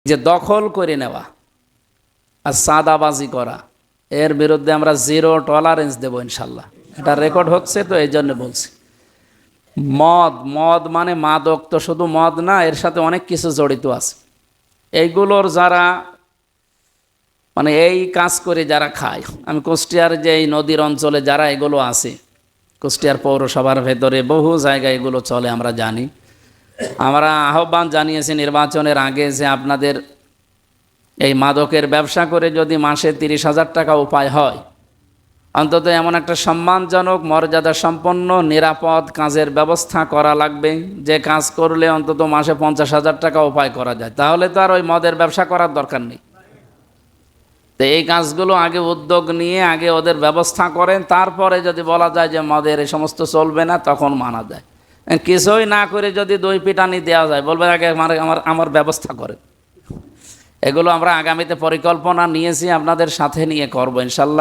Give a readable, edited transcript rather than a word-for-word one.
যে দখল করে নেওয়া আর সাদাবাজি করা, এর বিরুদ্ধে আমরা জিরো টলারেন্স দেবো ইনশাল্লাহ। এটা রেকর্ড হচ্ছে তো এই জন্য বলছি। মদ, মদ মানে মাদক তো শুধু মদ না, এর সাথে অনেক কিছু জড়িত আছে। এইগুলোর যারা মানে এই কাজ করে যারা খায়, আমি কুষ্টিয়ার যে এই নদীর অঞ্চলে যারা এগুলো আছে, কুষ্টিয়ার পৌরসভার ভেতরে বহু জায়গায় এগুলো চলে আমরা জানি। আমরা আহ্বান জানিয়েছি নির্বাচনের আগে যে আপনাদের এই মাদকের ব্যবসা করে যদি মাসে 30,000 টাকা উপায় হয়, অন্তত এমন একটা সম্মানজনক মর্যাদা সম্পন্ন নিরাপদ কাজের ব্যবস্থা করা লাগবে, যে কাজ করলে অন্তত মাসে 50,000 টাকা উপায় করা যায়। তাহলে তো আর ওই মদের ব্যবসা করার দরকার নেই। তো এই কাজগুলো আগে উদ্যোগ নিয়ে আগে ওদের ব্যবস্থা করেন, তারপরে যদি বলা যায় যে মদের এই সমস্ত চলবে না, তখন মানা যায়। কিছুই না করে যদি দই পিটানি দেওয়া যায়, বলবে আগে আমার ব্যবস্থা করেন। এগুলো আমরা আগামীতে পরিকল্পনা নিয়েছি, আপনাদের সাথে নিয়ে করবো ইনশাল্লাহ।